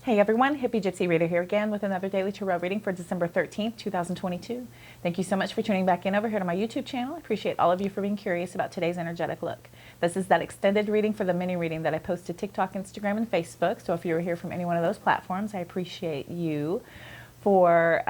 Hey everyone, Hippygypsyreader here again with another daily tarot reading for December 13th, 2022. Thank you so much for tuning back in over here to my YouTube channel. I appreciate all of you for being curious about today's energetic look. This is that extended reading for the mini reading that I post to TikTok, Instagram, and Facebook. So if you're here from any one of those platforms, I appreciate you for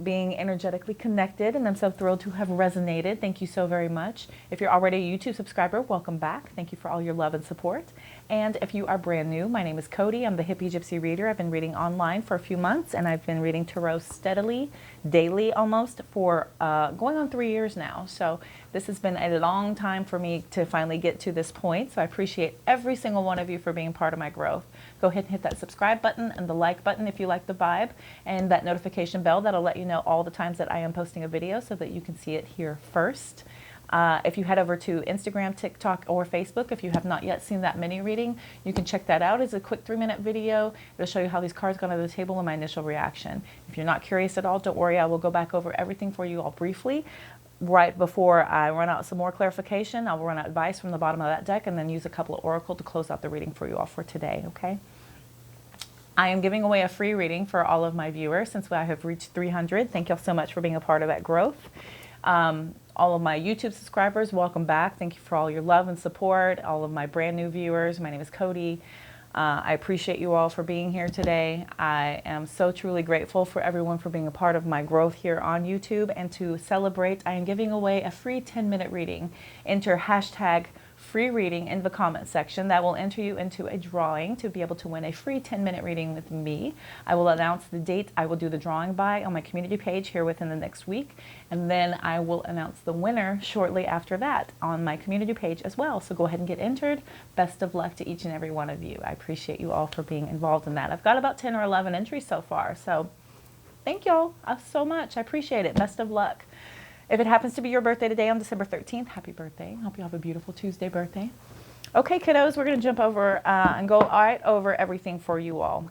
being energetically connected, and I'm so thrilled to have resonated. Thank you so very much. If you're already a YouTube subscriber, welcome back. Thank you for all your love and support. And if you are brand new, my name is Cody. I'm the Hippygypsyreader. I've been reading online for a few months, and I've been reading tarot steadily, daily almost, for going on 3 years now. So this has been a long time for me to finally get to this point. So I appreciate every single one of you for being part of my growth. Go ahead and hit that subscribe button and the like button if you like the vibe, and that notification bell that'll let you know all the times that I am posting a video so that you can see it here first. If you head over to Instagram, TikTok, or Facebook, if you have not yet seen that mini reading, you can check that out. It's a quick 3-minute video. It'll show you how these cards got onto the table and my initial reaction. If you're not curious at all, don't worry. I will go back over everything for you all briefly. Right before I run out some more clarification, I'll run out advice from the bottom of that deck and then use a couple of oracle to close out the reading for you all for today, okay? I am giving away a free reading for all of my viewers since I have reached 300. Thank you all so much for being a part of that growth. All of my YouTube subscribers, welcome back. Thank you for all your love and support. All of my brand new viewers, my name is Cody. I appreciate you all for being here today. I am so truly grateful for everyone for being a part of my growth here on YouTube. And to celebrate, I am giving away a free 10-minute reading. Enter hashtag free reading in the comment section. That will enter you into a drawing to be able to win a free 10-minute reading with me. I will announce the date I will do the drawing by on my community page here within the next week, and then I will announce the winner shortly after that on my community page as well. So go ahead and get entered. Best of luck to each and every one of you. I appreciate you all for being involved in that. I've got about 10 or 11 entries so far, so thank y'all so much. I appreciate it. Best of luck. If it happens to be your birthday today on December 13th, happy birthday. Hope you have a beautiful Tuesday birthday. Okay, kiddos, we're going to jump over and go right over everything for you all.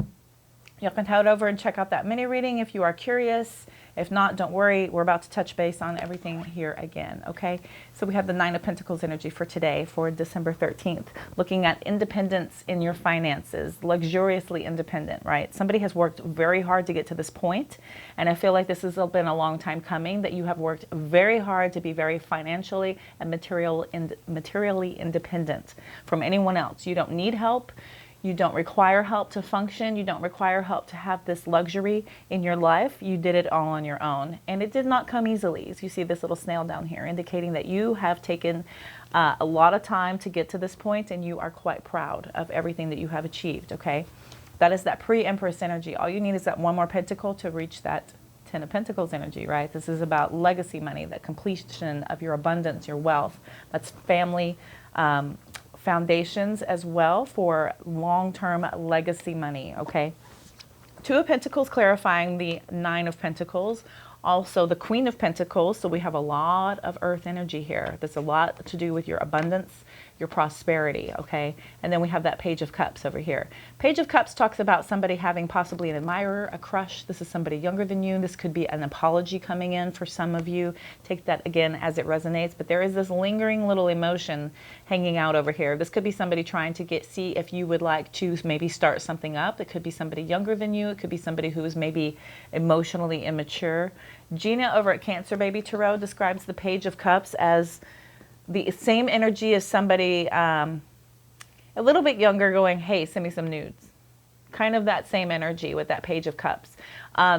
You can head over and check out that mini reading if you are curious. If not, don't worry. We're about to touch base on everything here again, okay? So we have the 9 of Pentacles energy for today, for December 13th, looking at independence in your finances, luxuriously independent, right? Somebody has worked very hard to get to this point, and I feel like this has been a long time coming, that you have worked very hard to be very financially and materially independent from anyone else. You don't need help. You don't require help to function. You don't require help to have this luxury in your life. You did it all on your own. And it did not come easily. As you see this little snail down here, indicating that you have taken a lot of time to get to this point, and you are quite proud of everything that you have achieved, okay? That is that pre-Empress energy. All you need is that one more pentacle to reach that 10 of Pentacles energy, right? This is about legacy money, the completion of your abundance, your wealth. That's family, foundations as well for long-term legacy money, okay? 2 of Pentacles clarifying the 9 of Pentacles. Also the Queen of Pentacles, so we have a lot of earth energy here. There's a lot to do with your abundance, your prosperity, okay? And then we have that Page of Cups over here. Page of Cups talks about somebody having possibly an admirer, a crush. This is somebody younger than you. This could be an apology coming in for some of you. Take that again as it resonates, but there is this lingering little emotion hanging out over here. This could be somebody trying to see if you would like to maybe start something up. It could be somebody younger than you. It could be somebody who is maybe emotionally immature. Gina over at Cancer Baby Tarot describes the Page of Cups as the same energy as somebody a little bit younger going, hey, send me some nudes. Kind of that same energy with that Page of Cups.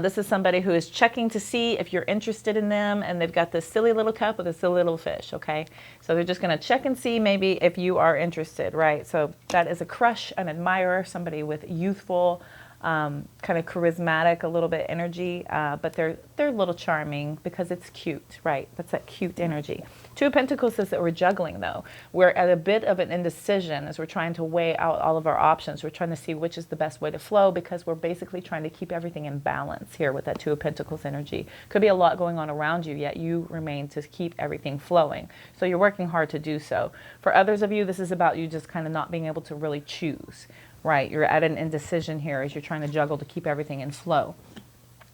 This is somebody who is checking to see if you're interested in them, and they've got this silly little cup with a silly little fish, okay? So they're just going to check and see maybe if you are interested, right? So that is a crush, an admirer, somebody with youthful, kind of charismatic, a little bit energy, but they're a little charming because it's cute, right? That's that cute energy. 2 of Pentacles says that we're juggling, though. We're at a bit of an indecision as we're trying to weigh out all of our options. We're trying to see which is the best way to flow, because we're basically trying to keep everything in balance here with that 2 of Pentacles energy. Could be a lot going on around you, yet you remain to keep everything flowing. So you're working hard to do so. For others of you, this is about you just kind of not being able to really choose. Right, you're at an indecision here as you're trying to juggle to keep everything in flow.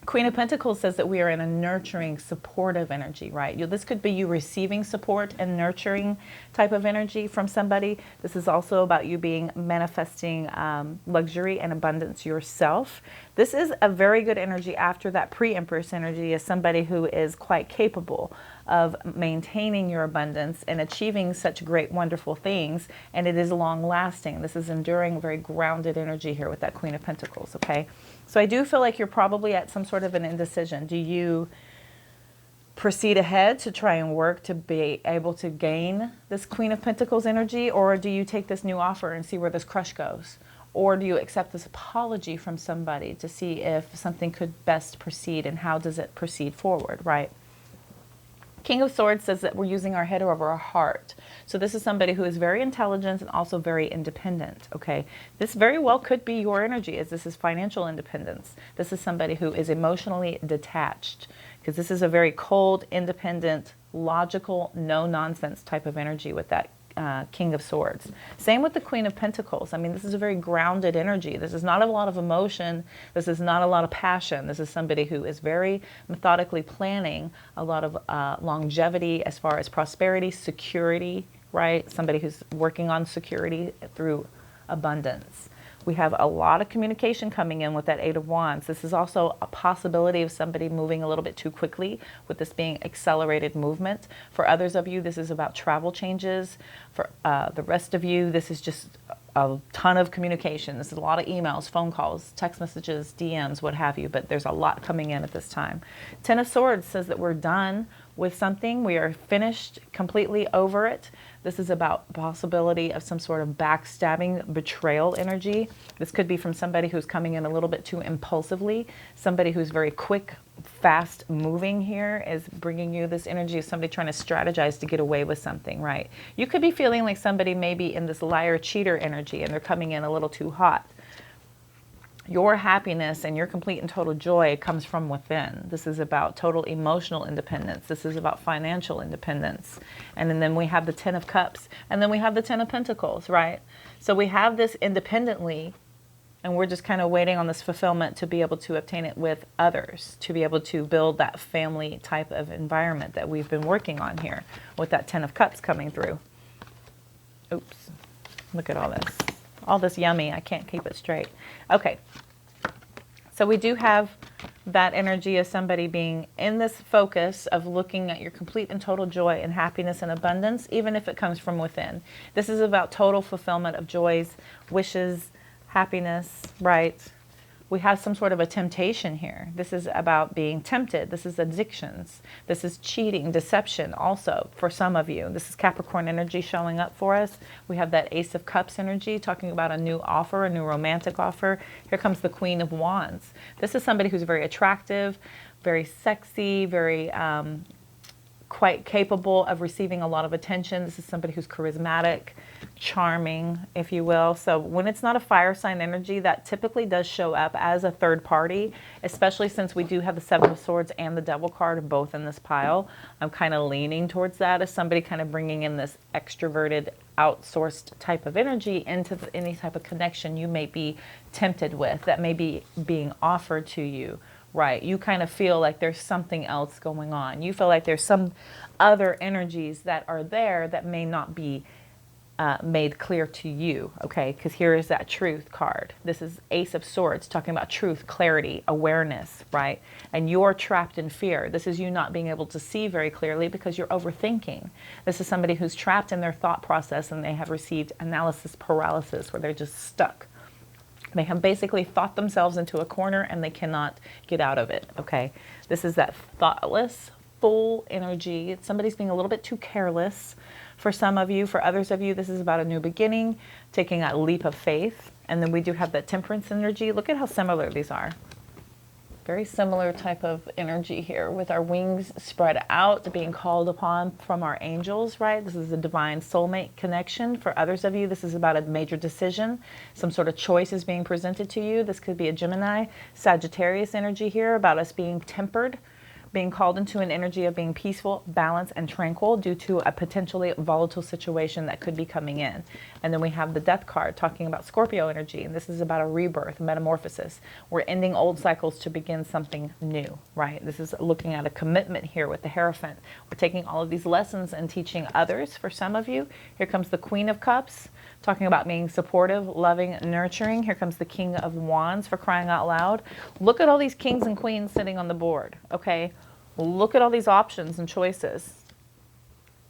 Queen of Pentacles says that we are in a nurturing, supportive energy, right? This could be you receiving support and nurturing type of energy from somebody. This is also about you being manifesting luxury and abundance yourself. This is a very good energy after that pre-Empress energy, as somebody who is quite capable of maintaining your abundance and achieving such great, wonderful things. And it is long lasting. This is enduring, very grounded energy here with that Queen of Pentacles, okay? So I do feel like you're probably at some sort of an indecision. Do you proceed ahead to try and work to be able to gain this Queen of Pentacles energy? Or do you take this new offer and see where this crush goes? Or do you accept this apology from somebody to see if something could best proceed and how does it proceed forward, right? King of Swords says that we're using our head over our heart. So this is somebody who is very intelligent and also very independent, okay? This very well could be your energy, as this is financial independence. This is somebody who is emotionally detached, because this is a very cold, independent, logical, no-nonsense type of energy with that King of Swords. Same with the Queen of Pentacles. I mean, this is a very grounded energy. This is not a lot of emotion. This is not a lot of passion. This is somebody who is very methodically planning a lot of longevity as far as prosperity, security, right? Somebody who's working on security through abundance. We have a lot of communication coming in with that Eight of Wands. This is also a possibility of somebody moving a little bit too quickly, with this being accelerated movement. For others of you, this is about travel changes. For the rest of you, this is just a ton of communication. This is a lot of emails, phone calls, text messages, DMs, what have you, but there's a lot coming in at this time. Ten of Swords says that we're done with something. We are finished, completely over it. This is about possibility of some sort of backstabbing, betrayal energy. This could be from somebody who's coming in a little bit too impulsively. Somebody who's very quick, fast moving here is bringing you this energy of somebody trying to strategize to get away with something, right? You could be feeling like somebody may be in this liar, cheater energy and they're coming in a little too hot. Your happiness and your complete and total joy comes from within. This is about total emotional independence. This is about financial independence. And then we have the Ten of Cups, and then we have the Ten of Pentacles, right? So we have this independently, and we're just kind of waiting on this fulfillment to be able to obtain it with others, to be able to build that family type of environment that we've been working on here with that Ten of Cups coming through. Oops, look at all this. All this yummy, I can't keep it straight. Okay, so we do have that energy of somebody being in this focus of looking at your complete and total joy and happiness and abundance, even if it comes from within. This is about total fulfillment of joys, wishes, happiness, right? We have some sort of a temptation here. This is about being tempted. This is addictions. This is cheating, deception also for some of you. This is Capricorn energy showing up for us. We have that Ace of Cups energy talking about a new offer, a new romantic offer. Here comes the Queen of Wands. This is somebody who's very attractive, very sexy, very quite capable of receiving a lot of attention. This is somebody who's charismatic, charming, if you will. So when it's not a fire sign energy, that typically does show up as a third party, especially since we do have the Seven of Swords and the Devil card both in this pile. I'm kind of leaning towards that as somebody kind of bringing in this extroverted, outsourced type of energy into any type of connection you may be tempted with, that may be being offered to you. Right, you kind of feel like there's something else going on. You feel like there's some other energies that are there that may not be made clear to you, okay? Because here is that Truth card. This is Ace of Swords talking about truth, clarity, awareness, right? And you're trapped in fear. This is you not being able to see very clearly because you're overthinking. This is somebody who's trapped in their thought process and they have received analysis paralysis where they're just stuck. They have basically thought themselves into a corner and they cannot get out of it, okay? This is that thoughtless, full energy. Somebody's being a little bit too careless for some of you. For others of you, this is about a new beginning, taking that leap of faith. And then we do have that Temperance energy. Look at how similar these are. Very similar type of energy here with our wings spread out, being called upon from our angels, right? This is a divine soulmate connection. For others of you, this is about a major decision. Some sort of choice is being presented to you. This could be a Gemini, Sagittarius energy here about us being tempered being called into an energy of being peaceful, balanced, and tranquil due to a potentially volatile situation that could be coming in. And then we have the Death card talking about Scorpio energy, and this is about a rebirth, metamorphosis. We're ending old cycles to begin something new, right? This is looking at a commitment here with the Hierophant. We're taking all of these lessons and teaching others for some of you. Here comes the Queen of Cups, talking about being supportive, loving, nurturing. Here comes the King of Wands, for crying out loud. Look at all these kings and queens sitting on the board, okay? Look at all these options and choices.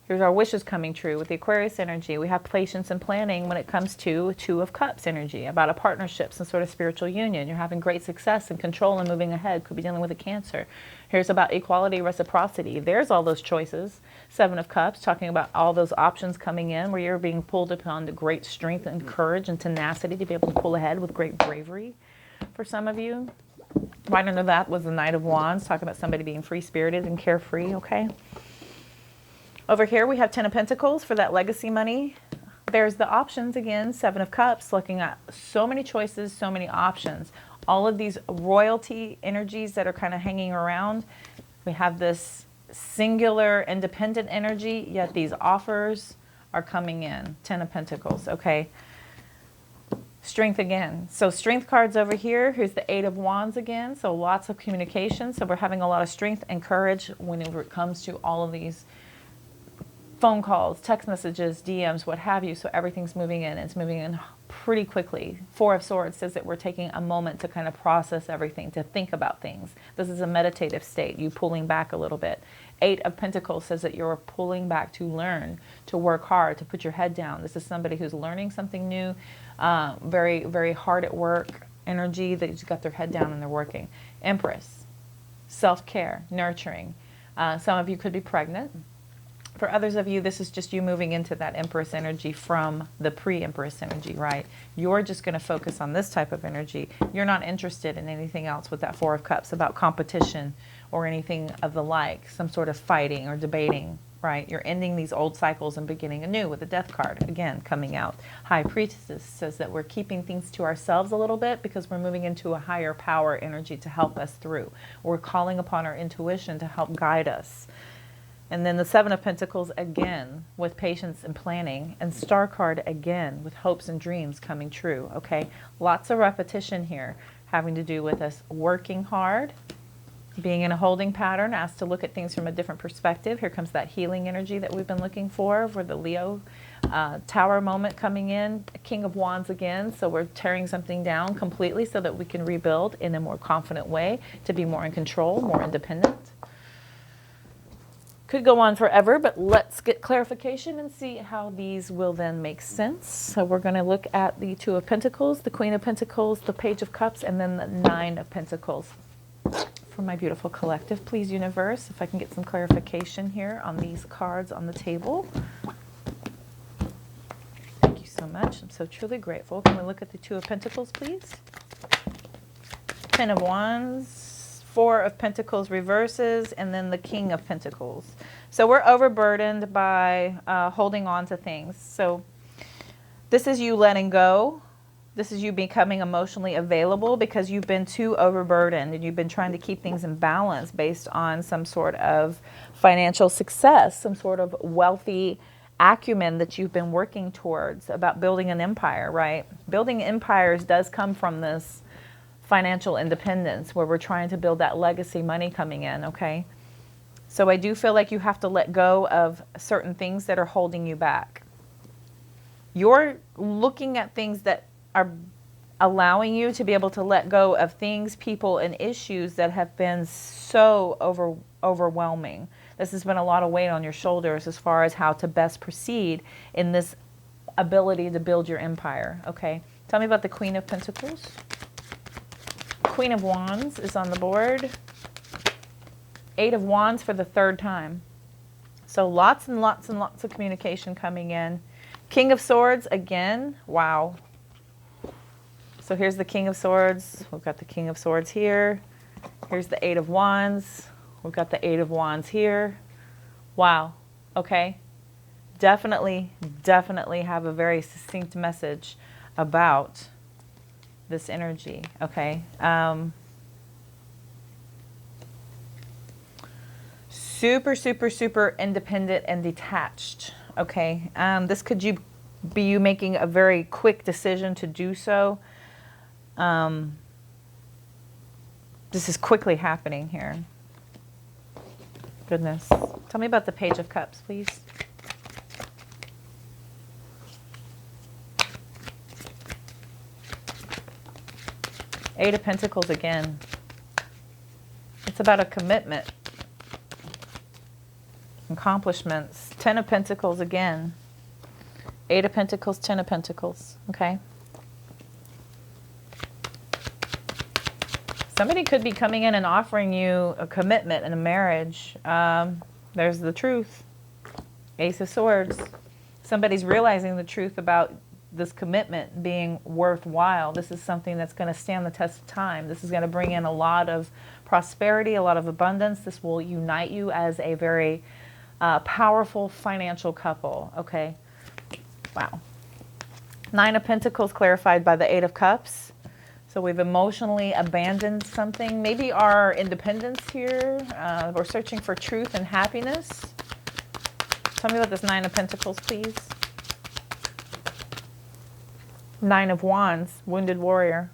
Here's our wishes coming true with the Aquarius energy. We have patience and planning when it comes to Two of Cups energy, about a partnership, some sort of spiritual union. You're having great success and control and moving ahead. Could be dealing with a Cancer. Here's about equality, reciprocity. There's all those choices. Seven of Cups, talking about all those options coming in where you're being pulled upon to great strength and courage and tenacity to be able to pull ahead with great bravery for some of you. Right under that was the Knight of Wands, talking about somebody being free-spirited and carefree, okay? Over here we have Ten of Pentacles for that legacy money. There's the options again, Seven of Cups, looking at so many choices, so many options. All of these royalty energies that are kind of hanging around. We have this singular independent energy, yet these offers are coming in. Ten of Pentacles, okay? Strength again. So strength cards over here. Here's the Eight of Wands again. So lots of communication. So we're having a lot of strength and courage whenever it comes to all of these phone calls, text messages, DMs, what have you. So everything's moving in. It's moving in pretty quickly. Four of Swords says that we're taking a moment to kind of process everything, to think about things. This is a meditative state, you pulling back a little bit. Eight of Pentacles says that you're pulling back to learn, to work hard, to put your head down. This is somebody who's learning something new, very, very hard at work energy. They've got their head down and they're working. Empress, self-care, nurturing. Some of you could be pregnant. For others of you, this is just you moving into that Empress energy from the pre-Empress energy, right? You're just going to focus on this type of energy. You're not interested in anything else with that Four of Cups about competition or anything of the like, some sort of fighting or debating, right? You're ending these old cycles and beginning anew with the Death card, again, coming out. High Priestess says that we're keeping things to ourselves a little bit because we're moving into a higher power energy to help us through. We're calling upon our intuition to help guide us. And then the Seven of Pentacles again with patience and planning, and Star card again with hopes and dreams coming true, okay? Lots of repetition here having to do with us working hard, being in a holding pattern, asked to look at things from a different perspective. Here comes that healing energy that we've been looking for the Leo Tower moment coming in. King of Wands again, so we're tearing something down completely so that we can rebuild in a more confident way, to be more in control, more independent. Could go on forever, but let's get clarification and see how these will then make sense. So we're going to look at the Two of Pentacles, the Queen of Pentacles, the Page of Cups, and then the Nine of Pentacles. For my beautiful collective, please, universe, if I can get some clarification here on these cards on the table. Thank you so much. I'm so truly grateful. Can we look at the Two of Pentacles, please? Ten of Wands. Four of Pentacles reverses, and then the King of Pentacles. So we're overburdened by holding on to things. So this is you letting go. This is you becoming emotionally available because you've been too overburdened and you've been trying to keep things in balance based on some sort of financial success, some sort of wealthy acumen that you've been working towards about building an empire, right? Building empires does come from this financial independence where we're trying to build that legacy money coming in, okay? So I do feel like you have to let go of certain things that are holding you back. You're looking at things that are allowing you to be able to let go of things, people, and issues that have been so overwhelming. This has been a lot of weight on your shoulders as far as how to best proceed in this ability to build your empire, okay? Tell me about the Queen of Pentacles. Queen of Wands is on the board. Eight of Wands for the third time. So lots and lots and lots of communication coming in. King of Swords again. Wow. So here's the King of Swords. We've got the King of Swords here. Here's the Eight of Wands. We've got the Eight of Wands here. Wow. Okay. Definitely have a very succinct message about this energy, okay? super, super, super independent and detached. Okay, this could be you making a very quick decision to do so. This is quickly happening here. Goodness. Tell me about the Page of Cups, please. Eight of Pentacles again. It's about a commitment. Accomplishments. Ten of Pentacles again. Eight of Pentacles, Ten of Pentacles. Okay. Somebody could be coming in and offering you a commitment in a marriage. There's the truth. Ace of Swords. Somebody's realizing the truth about this commitment being worthwhile. This is something that's going to stand the test of time. This is going to bring in a lot of prosperity, a lot of abundance. This will unite you as a very powerful financial couple. Okay. Wow. Nine of Pentacles clarified by the Eight of Cups. So we've emotionally abandoned something. Maybe our independence here. We're searching for truth and happiness. Tell me about this Nine of Pentacles, please. Nine of Wands, Wounded Warrior.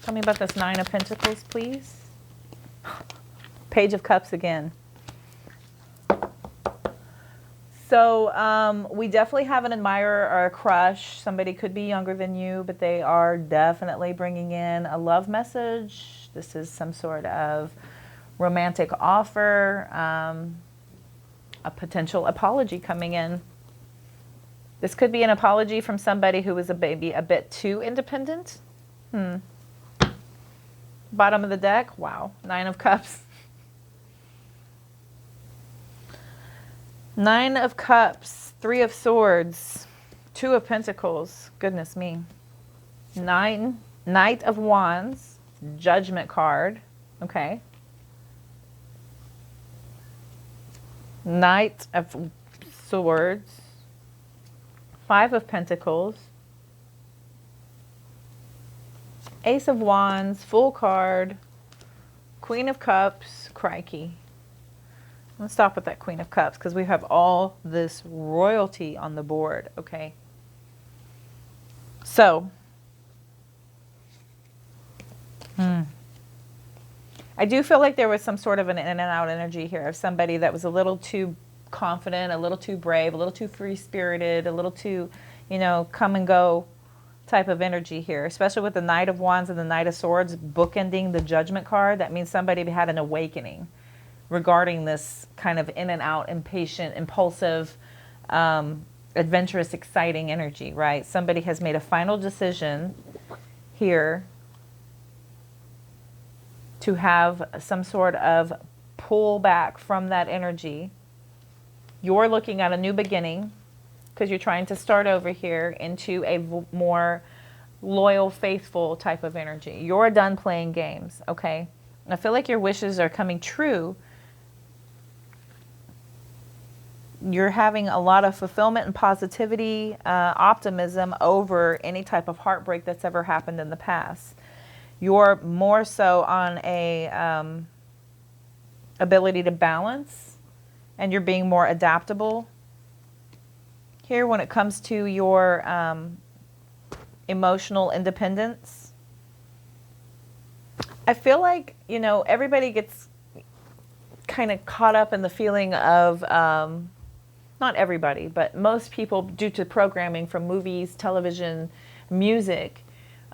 Tell me about this Nine of Pentacles, please. Page of Cups again. So we definitely have an admirer or a crush. Somebody could be younger than you, but they are definitely bringing in a love message. This is some sort of romantic offer, a potential apology coming in. This could be an apology from somebody who was maybe a bit too independent. Bottom of the deck. Wow. Nine of Cups. Nine of Cups. Three of Swords. Two of Pentacles. Goodness me. Knight of Wands. Judgment card. Okay. Knight of Swords. Five of Pentacles. Ace of Wands, full card. Queen of Cups, crikey. Let's stop with that Queen of Cups because we have all this royalty on the board, okay? So, I do feel like there was some sort of an in and out energy here of somebody that was a little too confident, a little too brave, a little too free-spirited, a little too, you know, come and go type of energy here, especially with the Knight of Wands and the Knight of Swords bookending the Judgment card. That means somebody had an awakening regarding this kind of in and out, impatient, impulsive, adventurous, exciting energy, right? Somebody has made a final decision here to have some sort of pull back from that energy. You're looking at a new beginning because you're trying to start over here into a more loyal, faithful type of energy. You're done playing games, okay? I feel like your wishes are coming true. You're having a lot of fulfillment and positivity, optimism over any type of heartbreak that's ever happened in the past. You're more so on a ability to balance, and you're being more adaptable here when it comes to your emotional independence. I feel like, you know, everybody gets kind of caught up in the feeling of, not everybody, but most people, due to programming from movies, television, music,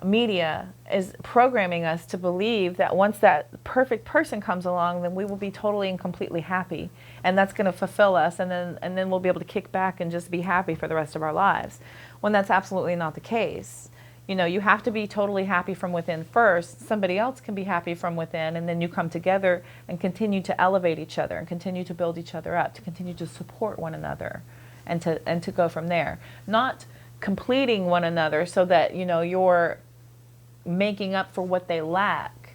media, is programming us to believe that once that perfect person comes along, then we will be totally and completely happy, and that's going to fulfill us, and then we'll be able to kick back and just be happy for the rest of our lives, when that's absolutely not the case. You know, you have to be totally happy from within first. Somebody else can be happy from within, and then you come together and continue to elevate each other and continue to build each other up, to continue to support one another, and to go from there. Not completing one another so that, you know, you're making up for what they lack,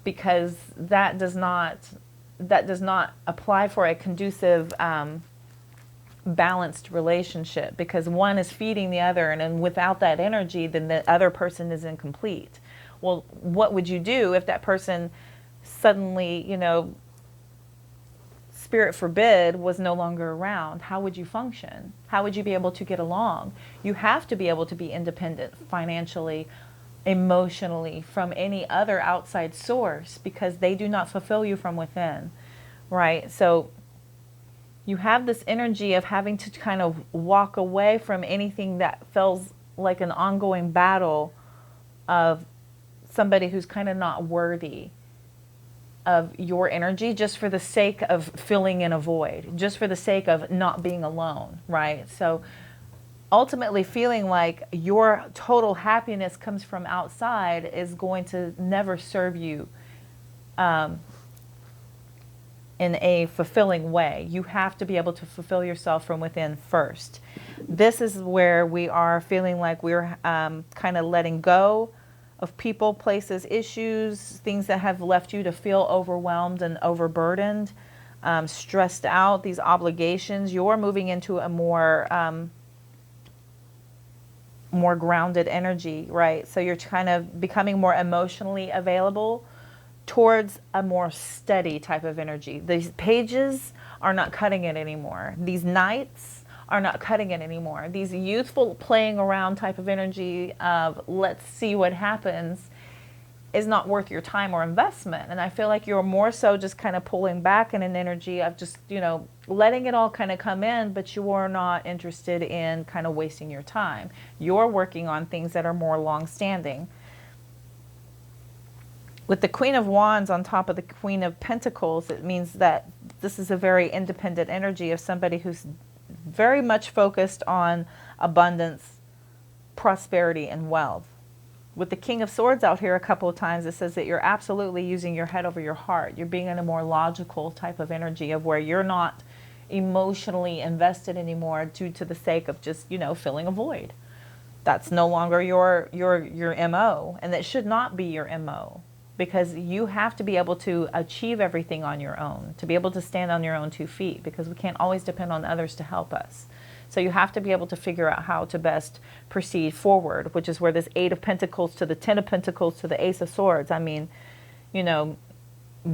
because that does not apply for a conducive, balanced relationship, because one is feeding the other, and then without that energy, then the other person is incomplete. Well, what would you do if that person suddenly, you know, spirit forbid, was no longer around, how would you function? How would you be able to get along? You have to be able to be independent financially, emotionally, from any other outside source, because they do not fulfill you from within, right? So you have this energy of having to kind of walk away from anything that feels like an ongoing battle of somebody who's kind of not worthy of your energy, just for the sake of filling in a void, just for the sake of not being alone, right? So ultimately feeling like your total happiness comes from outside is going to never serve you in a fulfilling way. You have to be able to fulfill yourself from within first. This is where we are feeling like we're kind of letting go of people, places, issues, things that have left you to feel overwhelmed and overburdened, stressed out, these obligations. You're moving into a more grounded energy, right? So you're kind of becoming more emotionally available towards a more steady type of energy. These pages are not cutting it anymore. These nights are not cutting it anymore. These youthful playing around type of energy of let's see what happens is not worth your time or investment. And I feel like you're more so just kind of pulling back in an energy of just, you know, letting it all kind of come in, but you are not interested in kind of wasting your time. You're working on things that are more long-standing. With the Queen of Wands on top of the Queen of Pentacles, it means that this is a very independent energy of somebody who's very much focused on abundance, prosperity, and wealth. With the King of Swords out here a couple of times, it says that you're absolutely using your head over your heart. You're being in a more logical type of energy of where you're not emotionally invested anymore due to the sake of just, you know, filling a void. That's no longer your MO, and that should not be your MO, because you have to be able to achieve everything on your own, to be able to stand on your own 2 feet, because we can't always depend on others to help us. So you have to be able to figure out how to best proceed forward, which is where this 8 of Pentacles to the 10 of Pentacles to the Ace of Swords. I mean, you know,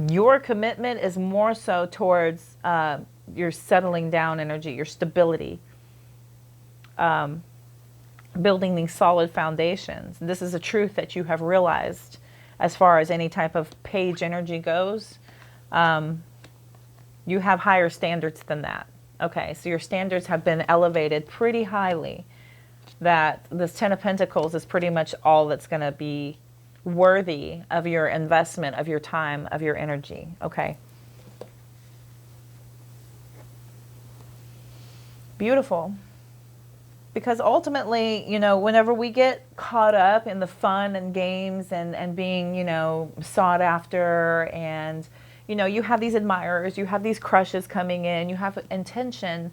your commitment is more so towards your settling down energy, your stability, building these solid foundations. This is a truth that you have realized as far as any type of page energy goes. You have higher standards than that. Okay, so your standards have been elevated pretty highly, that this 10 of Pentacles is pretty much all that's going to be worthy of your investment, of your time, of your energy. Okay. Beautiful. Because ultimately, you know, whenever we get caught up in the fun and games and being, you know, sought after, and, you know, you have these admirers, you have these crushes coming in, you have attention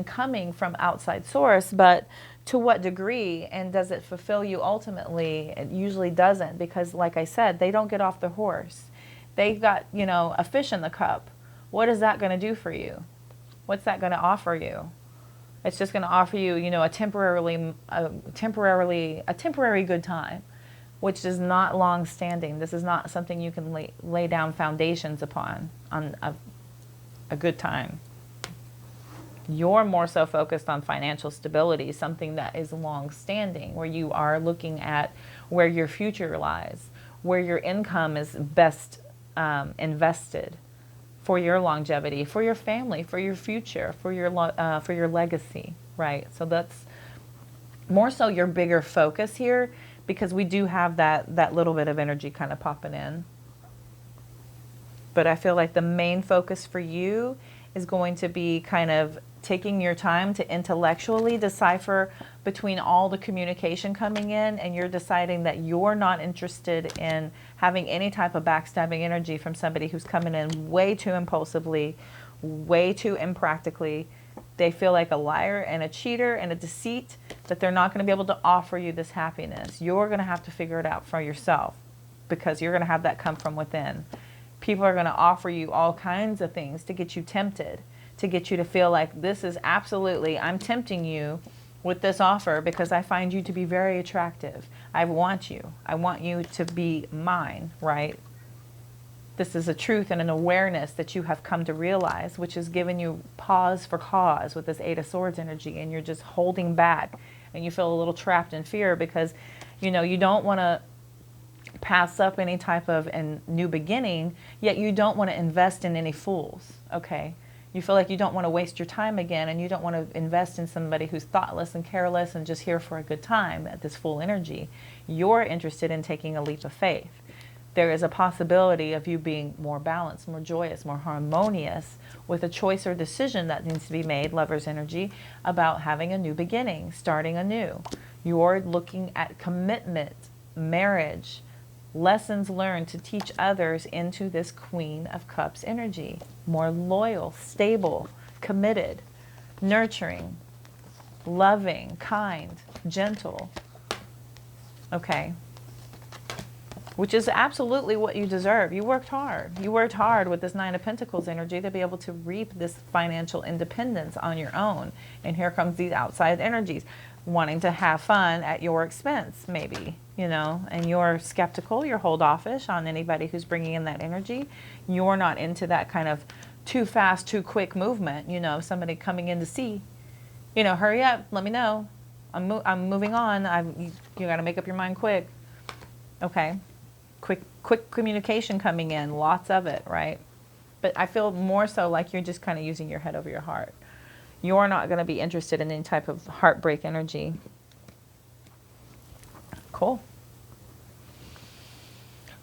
coming from outside source, but to what degree, and does it fulfill you ultimately? It usually doesn't, because like I said, they don't get off the horse. They've got, you know, a fish in the cup. What is that going to do for you? What's that going to offer you? It's just going to offer you, you know, a temporary good time, which is not long standing. This is not something you can lay down foundations upon on a good time. You're more so focused on financial stability, something that is long standing, where you are looking at where your future lies, where your income is best invested for your longevity, for your family, for your future, for your legacy, right? So that's more so your bigger focus here, because we do have that little bit of energy kind of popping in. But I feel like the main focus for you is going to be kind of taking your time to intellectually decipher between all the communication coming in, and you're deciding that you're not interested in having any type of backstabbing energy from somebody who's coming in way too impulsively, way too impractically. They feel like a liar and a cheater and a deceit, that they're not going to be able to offer you this happiness. You're going to have to figure it out for yourself, because you're going to have that come from within. People are going to offer you all kinds of things to get you tempted, to get you to feel like this is absolutely, I'm tempting you with this offer because I find you to be very attractive. I want you to be mine, right? This is a truth and an awareness that you have come to realize, which has given you pause for cause with this Eight of Swords energy, and you're just holding back, and you feel a little trapped in fear because, you know, you don't want to pass up any type of new beginning, yet you don't want to invest in any fools, okay? You feel like you don't want to waste your time again, and you don't want to invest in somebody who's thoughtless and careless and just here for a good time at this full energy. You're interested in taking a leap of faith. There is a possibility of you being more balanced, more joyous, more harmonious with a choice or decision that needs to be made, Lover's energy, about having a new beginning, starting anew. You're looking at commitment, marriage, lessons learned to teach others into this Queen of Cups energy. More loyal, stable, committed, nurturing, loving, kind, gentle. Okay. Which is absolutely what you deserve. You worked hard. You worked hard with this Nine of Pentacles energy to be able to reap this financial independence on your own. And here comes these outside energies, wanting to have fun at your expense, maybe, you know, and you're skeptical, you're hold offish on anybody who's bringing in that energy. You're not into that kind of too fast, too quick movement, you know, somebody coming in to see, you know, hurry up, let me know. I'm moving on. You got to make up your mind quick. Okay. Quick communication coming in, lots of it, right? But I feel more so like you're just kind of using your head over your heart. You're not going to be interested in any type of heartbreak energy. Cool.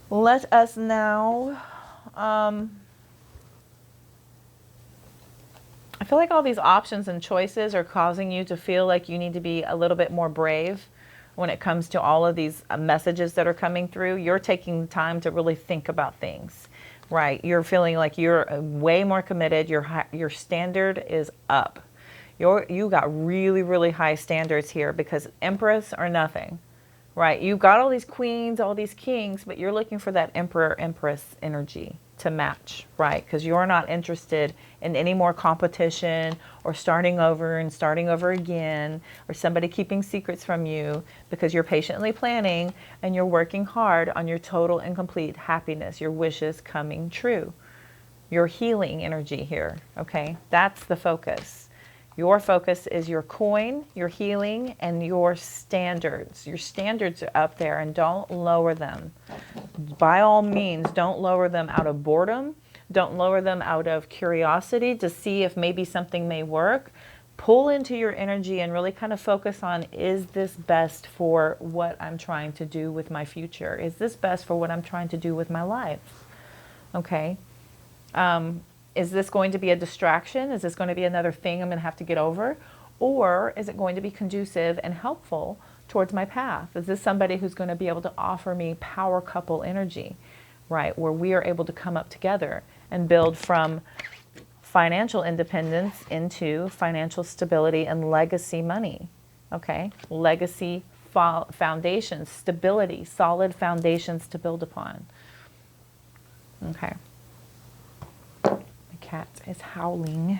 Let us now, I feel like all these options and choices are causing you to feel like you need to be a little bit more brave when it comes to all of these messages that are coming through. You're taking time to really think about things, right? You're feeling like you're way more committed. Your standard is up. You got really, really high standards here because Empress or nothing, right? You've got all these queens, all these kings, but you're looking for that Emperor, Empress energy to match, right? Because you're not interested in any more competition or starting over and starting over again, or somebody keeping secrets from you, because you're patiently planning and you're working hard on your total and complete happiness, your wishes coming true. Your healing energy here, okay? That's the focus. Your focus is your coin, your healing, and your standards. Your standards are up there, and don't lower them. By all means, don't lower them out of boredom. Don't lower them out of curiosity to see if maybe something may work. Pull into your energy and really kind of focus on, is this best for what I'm trying to do with my future? Is this best for what I'm trying to do with my life? Okay. Is this going to be a distraction? Is this going to be another thing I'm going to have to get over? Or is it going to be conducive and helpful towards my path? Is this somebody who's going to be able to offer me power couple energy, right? Where we are able to come up together and build from financial independence into financial stability and legacy money, okay? Legacy foundations, stability, solid foundations to build upon, okay? Cat is howling.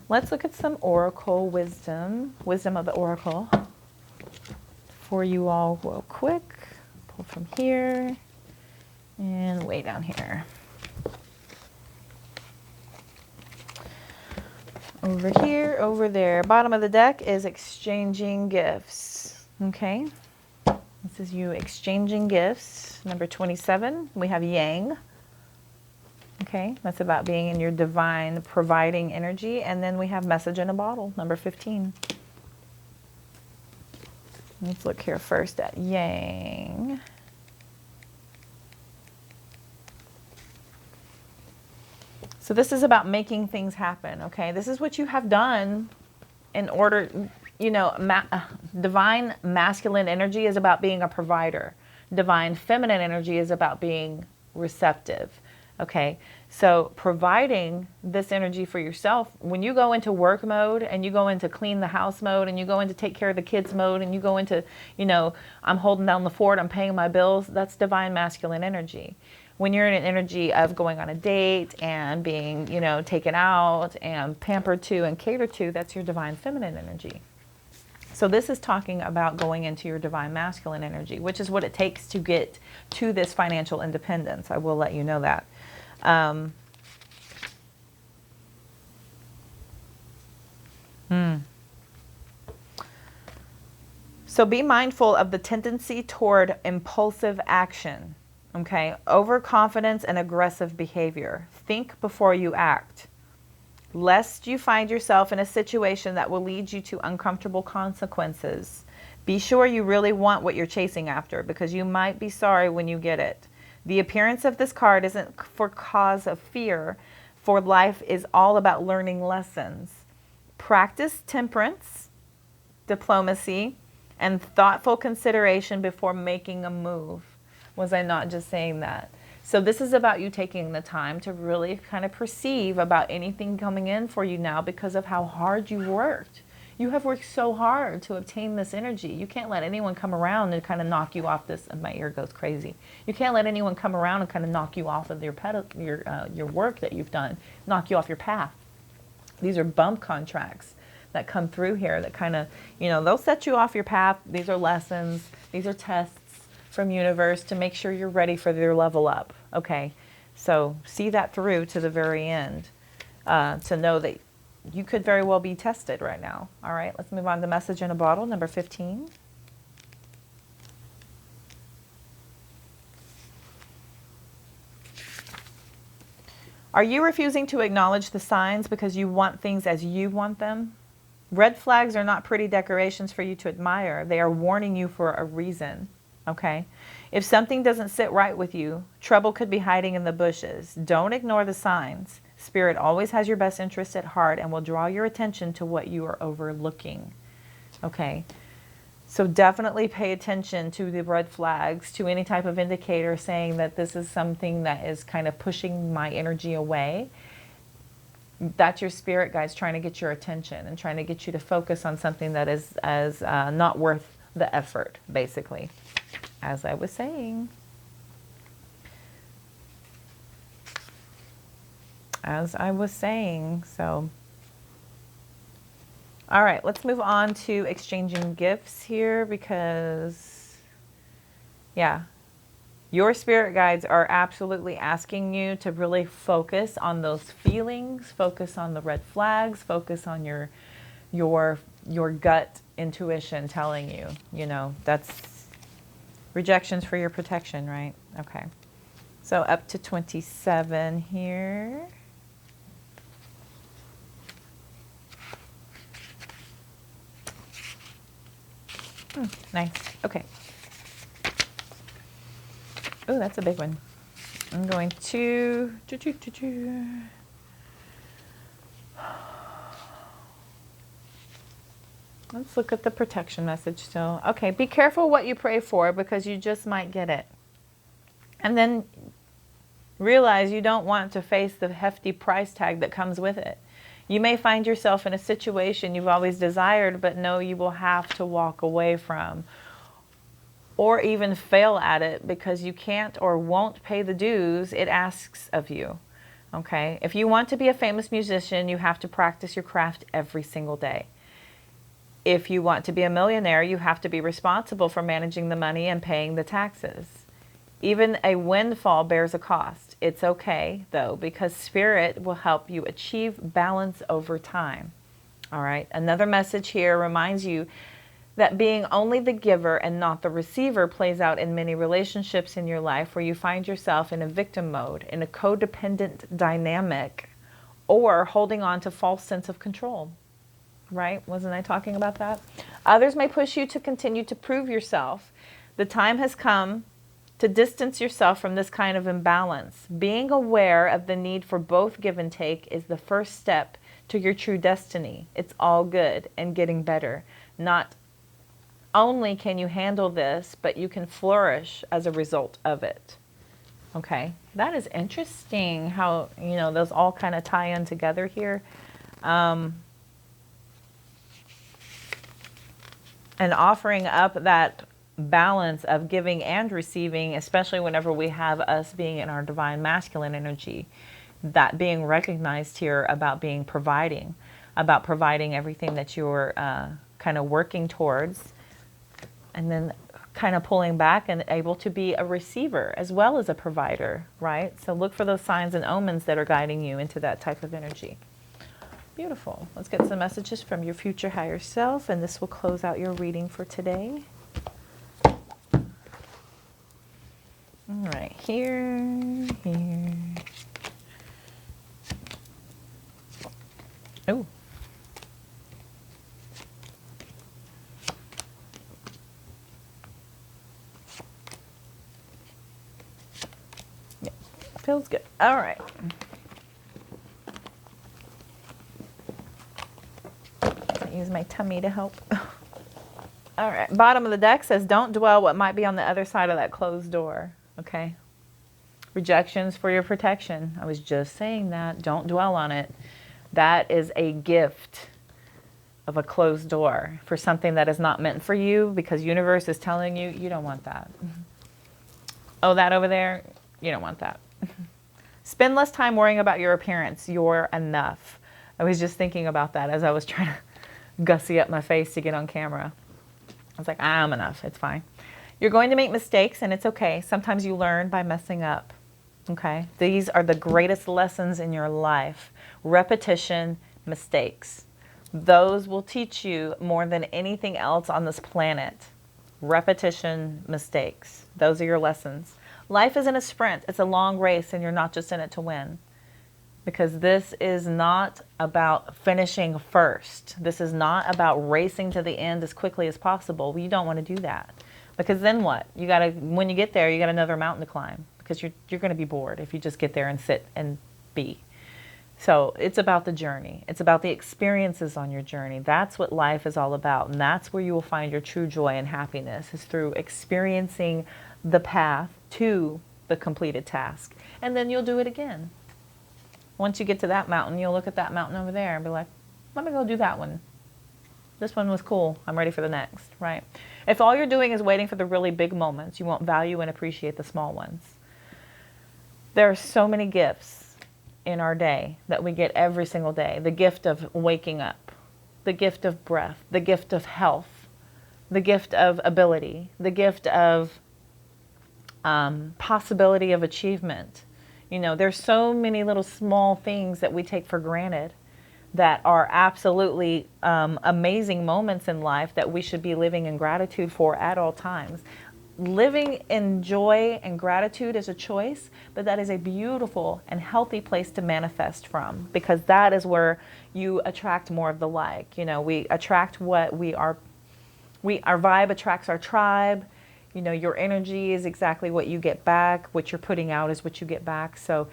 Let's look at some oracle wisdom of the oracle for you all real quick. Pull from here and way down here. Over here, over there. Bottom of the deck is exchanging gifts. Okay. This is you exchanging gifts. Number 27, we have Yang. Okay, that's about being in your divine providing energy. And then we have message in a bottle, number 15. Let's look here first at Yang. So this is about making things happen, okay? This is what you have done in order, you know, divine masculine energy is about being a provider. Divine feminine energy is about being receptive. Okay, so providing this energy for yourself, when you go into work mode and you go into clean the house mode and you go into take care of the kids mode and you go into, you know, I'm holding down the fort, I'm paying my bills, that's divine masculine energy. When you're in an energy of going on a date and being, you know, taken out and pampered to and catered to, that's your divine feminine energy. So this is talking about going into your divine masculine energy, which is what it takes to get to this financial independence. I will let you know that. So be mindful of the tendency toward impulsive action, okay? Overconfidence and aggressive behavior. Think before you act, lest you find yourself in a situation that will lead you to uncomfortable consequences. Be sure you really want what you're chasing after, because you might be sorry when you get it. The appearance of this card isn't for cause of fear, for life is all about learning lessons. Practice temperance, diplomacy, and thoughtful consideration before making a move. Was I not just saying that? So this is about you taking the time to really kind of perceive about anything coming in for you now because of how hard you worked. You have worked so hard to obtain this energy. You can't let anyone come around and kind of knock you off this. My ear goes crazy. You can't let anyone come around and kind of knock you off of your work that you've done, knock you off your path. These are bump contracts that come through here that kind of, you know, they'll set you off your path. These are lessons. These are tests from universe to make sure you're ready for their level up. Okay, so see that through to the very end to know that you could very well be tested right now. All right, let's move on to message in a bottle, number 15. Are you refusing to acknowledge the signs because you want things as you want them? Red flags are not pretty decorations for you to admire. They are warning you for a reason. Okay? If something doesn't sit right with you, trouble could be hiding in the bushes. Don't ignore the signs. Spirit always has your best interest at heart and will draw your attention to what you are overlooking. Okay? So definitely pay attention to the red flags, to any type of indicator saying that this is something that is kind of pushing my energy away. That's your spirit guides trying to get your attention and trying to get you to focus on something that is not worth the effort, basically, as I was saying. So, all right, let's move on to exchanging gifts here because, yeah, your spirit guides are absolutely asking you to really focus on those feelings, focus on the red flags, focus on your gut intuition telling you, you know, that's rejections for your protection, right? Okay. So up to 27 here. Nice. Okay. Oh, that's a big one. I'm going to... Let's look at the protection message still. Okay, be careful what you pray for because you just might get it. And then realize you don't want to face the hefty price tag that comes with it. You may find yourself in a situation you've always desired, but know you will have to walk away from, or even fail at it because you can't or won't pay the dues it asks of you. Okay? If you want to be a famous musician, you have to practice your craft every single day. If you want to be a millionaire, you have to be responsible for managing the money and paying the taxes. Even a windfall bears a cost. It's okay, though, because Spirit will help you achieve balance over time. All right? Another message here reminds you that being only the giver and not the receiver plays out in many relationships in your life where you find yourself in a victim mode, in a codependent dynamic, or holding on to false sense of control. Right? Wasn't I talking about that? Others may push you to continue to prove yourself. The time has come to distance yourself from this kind of imbalance. Being aware of the need for both give and take is the first step to your true destiny. It's all good and getting better. Not only can you handle this, but you can flourish as a result of it. Okay, that is interesting how, you know, those all kind of tie in together here. And offering up that balance of giving and receiving, especially whenever we have us being in our divine masculine energy, that being recognized here about being providing, about providing everything that you're kind of working towards, and then kind of pulling back and able to be a receiver as well as a provider, right? So look for those signs and omens that are guiding you into that type of energy. Beautiful. Let's get some messages from your future higher self, and this will close out your reading for today. All right, here. Oh. Yeah, feels good. All right. Use my tummy to help. All right, bottom of the deck says, don't dwell what might be on the other side of that closed door. Okay. Rejections for your protection. I was just saying that. Don't dwell on it. That is a gift of a closed door for something that is not meant for you, because universe is telling you, you don't want that. Oh, that over there, you don't want that. Spend less time worrying about your appearance. You're enough. I was just thinking about that as I was trying to gussy up my face to get on camera. I was like, I'm enough. It's fine. You're going to make mistakes, and it's okay. Sometimes you learn by messing up. Okay? These are the greatest lessons in your life. Repetition, mistakes. Those will teach you more than anything else on this planet. Repetition, mistakes. Those are your lessons. Life isn't a sprint. It's a long race, and you're not just in it to win. Because this is not about finishing first. This is not about racing to the end as quickly as possible. You don't want to do that. Because then what? You gotta, when you get there, you got another mountain to climb. Because you're going to be bored if you just get there and sit and be. So it's about the journey. It's about the experiences on your journey. That's what life is all about. And that's where you will find your true joy and happiness, is through experiencing the path to the completed task. And then you'll do it again. Once you get to that mountain, you'll look at that mountain over there and be like, let me go do that one. This one was cool. I'm ready for the next, right? If all you're doing is waiting for the really big moments, you won't value and appreciate the small ones. There are so many gifts in our day that we get every single day. The gift of waking up, the gift of breath, the gift of health, the gift of ability, the gift of possibility of achievement. You know, there's so many little small things that we take for granted that are absolutely amazing moments in life that we should be living in gratitude for at all times. Living in joy and gratitude is a choice, but that is a beautiful and healthy place to manifest from, because that is where you attract more of the like. You know, we attract what we are. Our vibe attracts our tribe. You know, your energy is exactly what you get back. What you're putting out is what you get back. So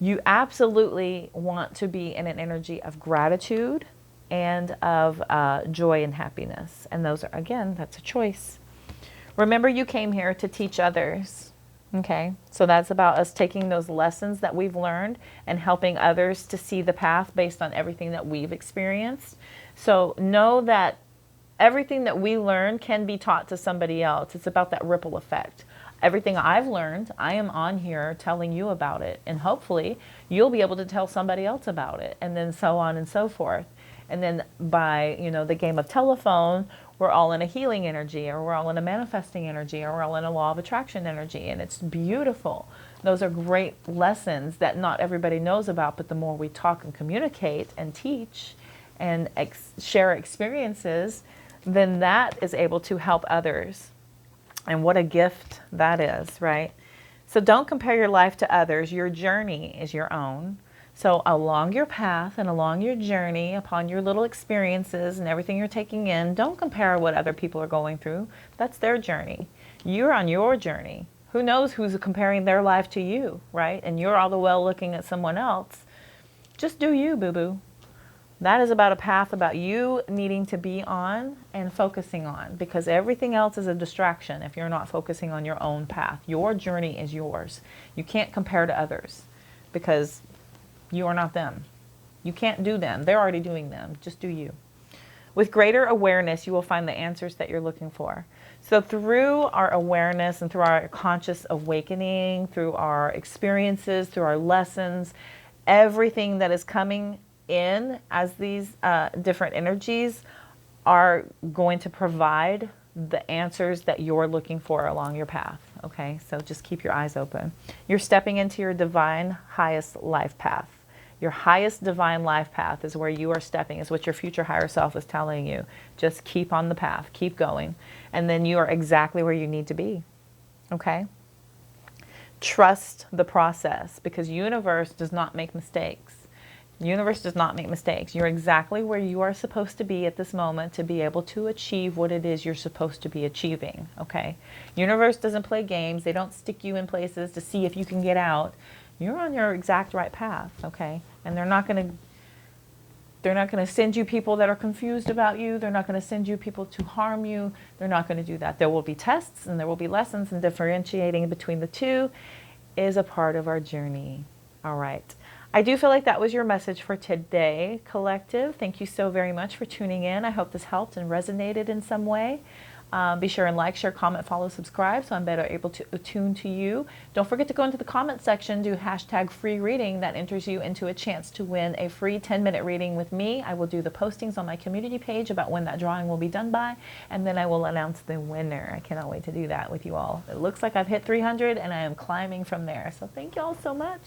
you absolutely want to be in an energy of gratitude and of joy and happiness. And those are, again, that's a choice. Remember, you came here to teach others. Okay, so that's about us taking those lessons that we've learned and helping others to see the path based on everything that we've experienced. So know that everything that we learn can be taught to somebody else. It's about that ripple effect. Everything I've learned, I am on here telling you about it. And hopefully you'll be able to tell somebody else about it, and then so on and so forth. And then by, you know, the game of telephone, we're all in a healing energy, or we're all in a manifesting energy, or we're all in a law of attraction energy. And it's beautiful. Those are great lessons that not everybody knows about, but the more we talk and communicate and teach and share experiences, then that is able to help others. And what a gift that is, right? So don't compare your life to others. Your journey is your own. So along your path and along your journey, upon your little experiences and everything you're taking in, don't compare what other people are going through. That's their journey. You're on your journey. Who knows who's comparing their life to you, right? And you're all the while looking at someone else. Just do you, boo-boo. That is about a path about you needing to be on and focusing on, because everything else is a distraction if you're not focusing on your own path. Your journey is yours. You can't compare to others because you are not them. You can't do them. They're already doing them. Just do you. With greater awareness, you will find the answers that you're looking for. So through our awareness and through our conscious awakening, through our experiences, through our lessons, everything that is coming in as these different energies are going to provide the answers that you're looking for along your path. Okay, so just keep your eyes open. You're stepping into your divine highest life path. Your highest divine life path is where you are stepping, is what your future higher self is telling you. Just keep on the path, keep going, and then you are exactly where you need to be. Okay? Trust the process, because universe does not make mistakes. Universe does not make mistakes. You're exactly where you are supposed to be at this moment to be able to achieve what it is you're supposed to be achieving. Okay? Universe doesn't play games. They don't stick you in places to see if you can get out. You're on your exact right path. Okay? And they're not going to send you people that are confused about you. They're not going to send you people to harm you. They're not going to do that. There will be tests and there will be lessons, and differentiating between the two is a part of our journey. All right. I do feel like that was your message for today, Collective. Thank you so very much for tuning in. I hope this helped and resonated in some way. Be sure and like, share, comment, follow, subscribe so I'm better able to attune to you. Don't forget to go into the comment section, do hashtag free reading. That enters you into a chance to win a free 10-minute reading with me. I will do the postings on my community page about when that drawing will be done by, and then I will announce the winner. I cannot wait to do that with you all. It looks like I've hit 300 and I am climbing from there. So thank you all so much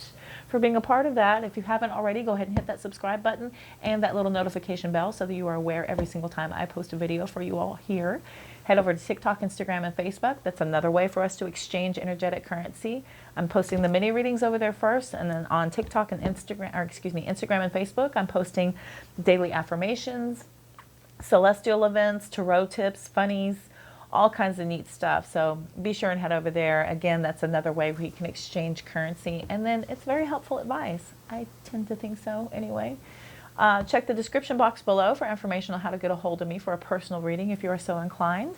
for being a part of that. If you haven't already, go ahead and hit that subscribe button and that little notification bell so that you are aware every single time I post a video for you all here. Head over to TikTok, Instagram, and Facebook. That's another way for us to exchange energetic currency. I'm posting the mini readings over there first, and then on TikTok and Instagram, Instagram and Facebook, I'm posting daily affirmations, celestial events, tarot tips, funnies, all kinds of neat stuff. So be sure and head over there. Again, that's another way we can exchange currency. And then it's very helpful advice. I tend to think so anyway. Check the description box below for information on how to get a hold of me for a personal reading if you are so inclined.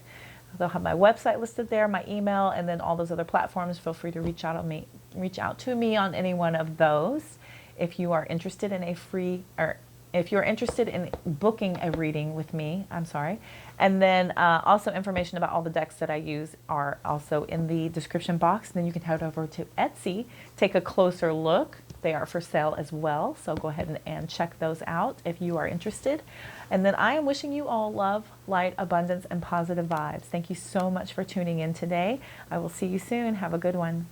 They'll have my website listed there, my email, and then all those other platforms. Feel free to reach out to me on any one of those. If you are interested in if you're interested in booking a reading with me, and then also information about all the decks that I use are also in the description box. And then you can head over to Etsy, take a closer look. They are for sale as well, so go ahead and check those out if you are interested. And then I am wishing you all love, light, abundance, and positive vibes. Thank you so much for tuning in today. I will see you soon. Have a good one.